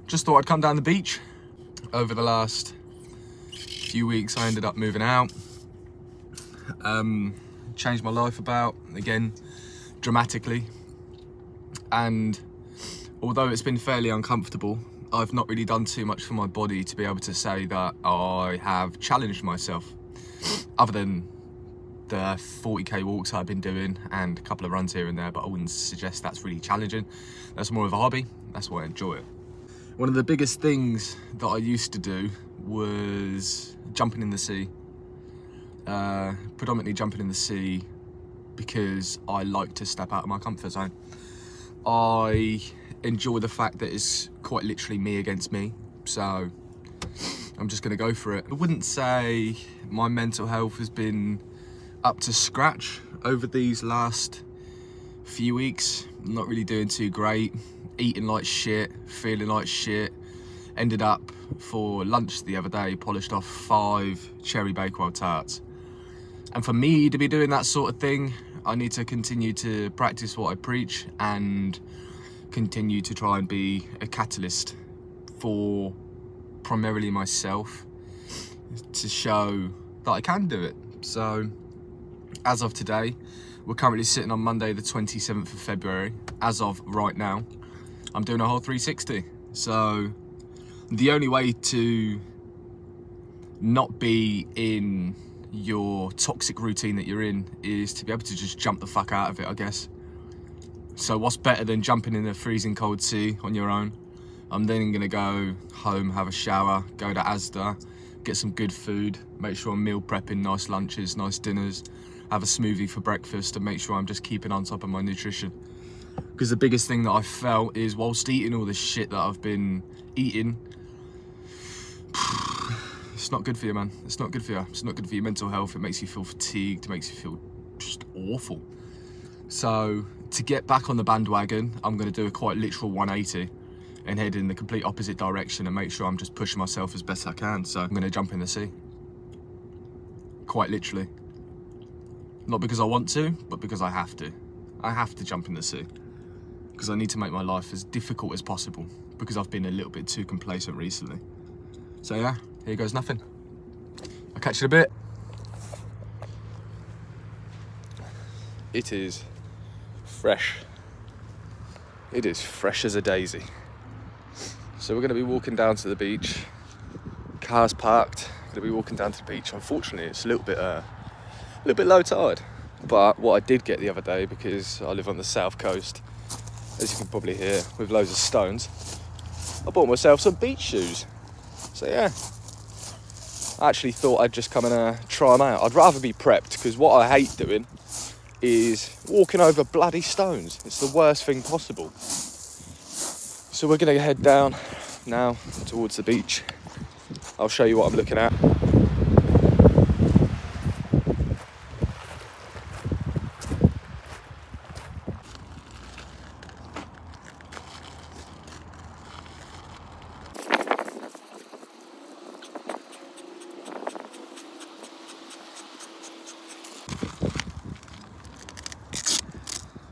Just thought I'd come down the beach. Over the last few weeks I ended up moving out. Changed my life about, again, dramatically. And although it's been fairly uncomfortable, I've not really done too much for my body to be able to say that I have challenged myself. Other than the 40k walks I've been doing and a couple of runs here and there, but I wouldn't suggest that's really challenging. That's more of a hobby. That's why I enjoy it. One of the biggest things that I used to do was jumping in the sea. Predominantly jumping in the sea because I like to step out of my comfort zone. I enjoy the fact that it's quite literally me against me, so I'm just gonna go for it. I wouldn't say my mental health has been up to scratch over these last few weeks. I'm not really doing too great. Eating like shit, feeling like shit. Ended up for lunch the other day, polished off 5 cherry Bakewell tarts. And for me to be doing that sort of thing, I need to continue to practice what I preach and continue to try and be a catalyst for primarily myself to show that I can do it. So as of today, we're currently sitting on Monday the 27th of February. As of right now, I'm doing a whole 360. So the only way to not be in your toxic routine that you're in is to be able to just jump the fuck out of it, I guess. So what's better than jumping in a freezing cold sea on your own? I'm then gonna go home, have a shower, go to Asda, get some good food, make sure I'm meal prepping, nice lunches, nice dinners, have a smoothie for breakfast, and make sure I'm just keeping on top of my nutrition. Because the biggest thing that I felt is whilst eating all this shit that I've been eating, it's not good for you, man. It's not good for you. It's not good for your mental health. It makes you feel fatigued. It makes you feel just awful. So to get back on the bandwagon, I'm going to do a quite literal 180 and head in the complete opposite direction and make sure I'm just pushing myself as best I can. So I'm going to jump in the sea. Quite literally. Not because I want to, but because I have to. I have to jump in the sea. Because I need to make my life as difficult as possible. Because I've been a little bit too complacent recently. So yeah, here goes nothing. I'll catch you in a bit. It is fresh. It is fresh as a daisy. So we're going to be walking down to the beach. Car's parked. Going to be walking down to the beach. Unfortunately, it's a little bit low tide. But what I did get the other day, because I live on the south coast, as you can probably hear, with loads of stones, I bought myself some beach shoes. So yeah, I actually thought I'd just come and try them out. I'd rather be prepped, because what I hate doing is walking over bloody stones. It's the worst thing possible. So we're going to head down now towards the beach. I'll show you what I'm looking at.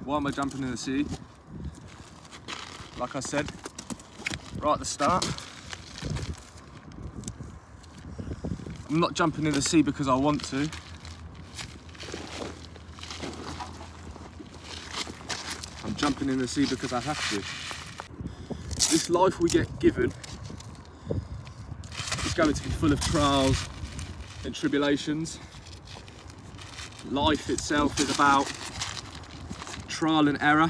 Why am I jumping in the sea? Like I said right at the start, I'm not jumping in the sea because I want to. I'm jumping in the sea because I have to. This life we get given is going to be full of trials and tribulations. Life itself is about trial and error.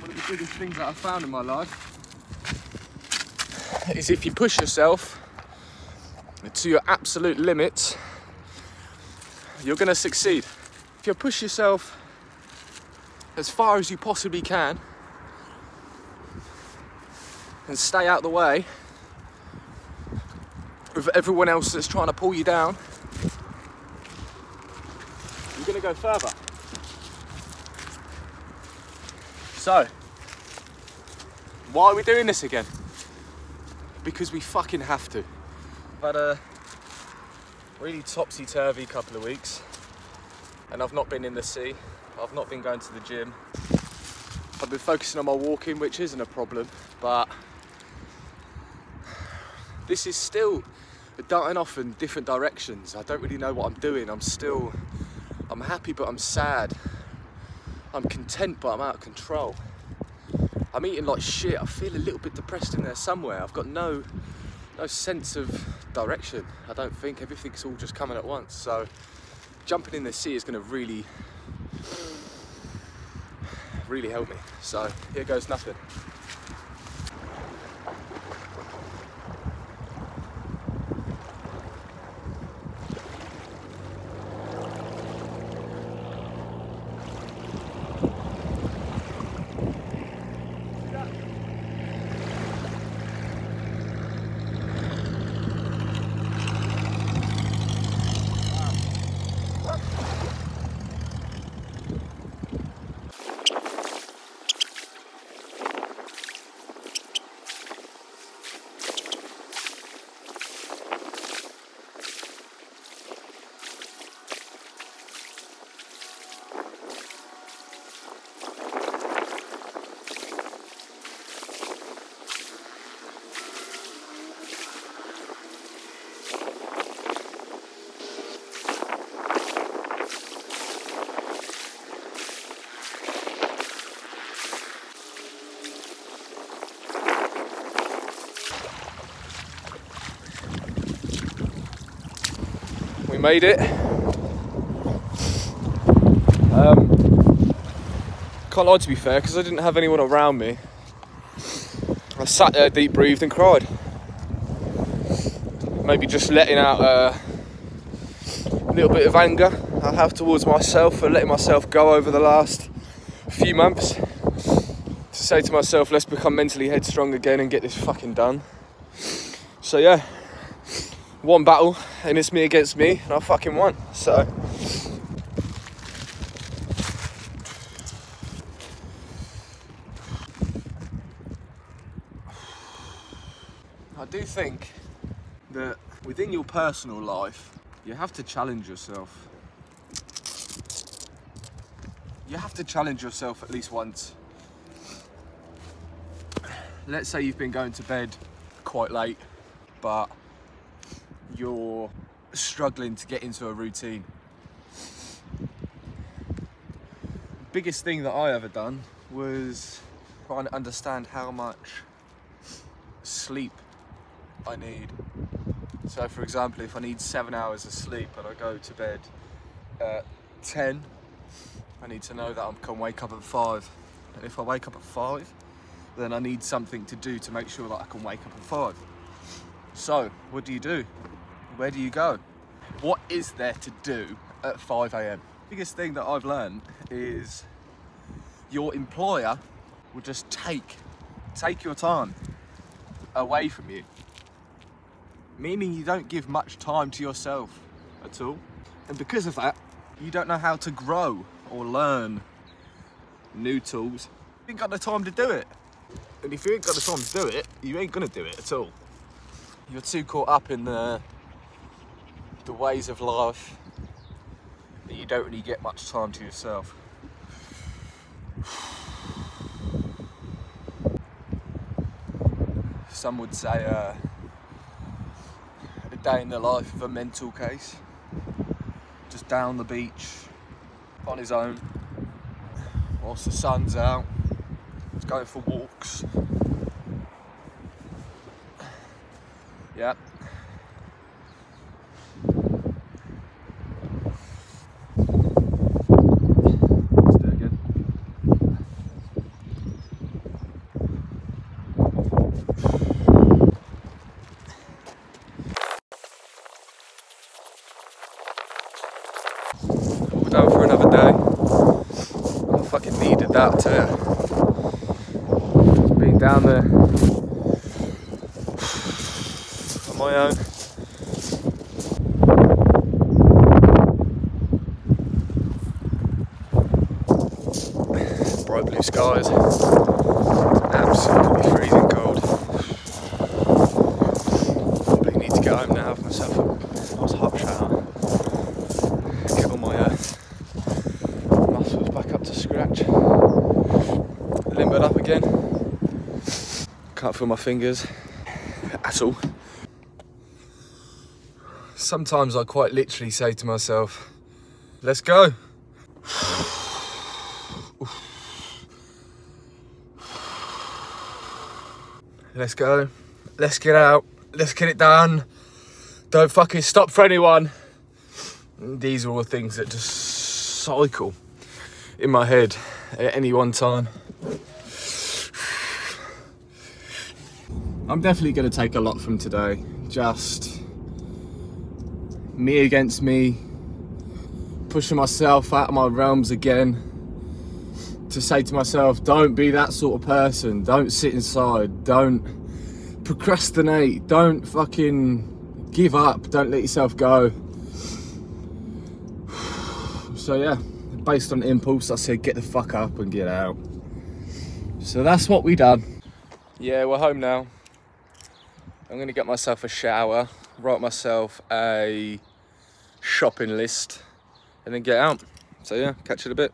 One of the biggest things that I've found in my life is if you push yourself to your absolute limits, you're going to succeed. If you push yourself as far as you possibly can and stay out the way with everyone else that's trying to pull you down, you're going to go further. So, why are we doing this again? Because we fucking have to. I've had a really topsy-turvy couple of weeks and I've not been in the sea. I've not been going to the gym. I've been focusing on my walking, which isn't a problem, but this is still darting off in different directions. I don't really know what I'm doing. I'm happy, but I'm sad. I'm content, but I'm out of control. I'm eating like shit. I feel a little bit depressed in there somewhere. I've got no sense of direction. I don't think. Everything's all just coming at once. So jumping in the sea is going to really help me. So here goes nothing. We made it. Can't lie, to be fair, because I didn't have anyone around me. I sat there, deep breathed and cried. Maybe just letting out a little bit of anger I have towards myself for letting myself go over the last few months. To say to myself, let's become mentally headstrong again and get this fucking done. So yeah, one battle and it's me against me and I fucking won. So I do think that within your personal life, you have to challenge yourself. You have to challenge yourself at least once. Let's say you've been going to bed quite late, but you're struggling to get into a routine. Biggest thing that I ever done was trying to understand how much sleep I need. So for example, if I need 7 hours of sleep and I go to bed at 10, I need to know that I can wake up at 5. And if I wake up at 5, then I need something to do to make sure that I can wake up at 5. So what do? Where do you go? What is there to do at 5 AM? Biggest thing that I've learned is your employer will just take your time away from you. Meaning you don't give much time to yourself at all. And because of that, you don't know how to grow or learn new tools. You ain't got the time to do it. And if you ain't got the time to do it, you ain't gonna do it at all. You're too caught up in the ways of life that you don't really get much time to yourself. Some would say a day in the life of a mental case. Just down the beach on his own whilst the sun's out. He's going for walks. Yeah. Let's do it again. All done for another day. I fucking needed that to being down there on my own. Bright blue skies, absolutely freezing cold. Probably need to get home now, have myself a nice hot shower, get all my muscles back up to scratch. A again. Can't feel my fingers at all. Sometimes I quite literally say to myself, let's go. Let's go. Let's get out. Let's get it done. Don't fucking stop for anyone. These are all things that just cycle in my head at any one time. I'm definitely going to take a lot from today. Just me against me, pushing myself out of my realms again, to say to myself, don't be that sort of person, don't sit inside, don't procrastinate, don't fucking give up, don't let yourself go. So yeah, based on impulse, I said get the fuck up and get out. So that's what we done. Yeah, we're home now. I'm gonna get myself a shower, write myself a shopping list, and then get out. So yeah, catch you in a bit.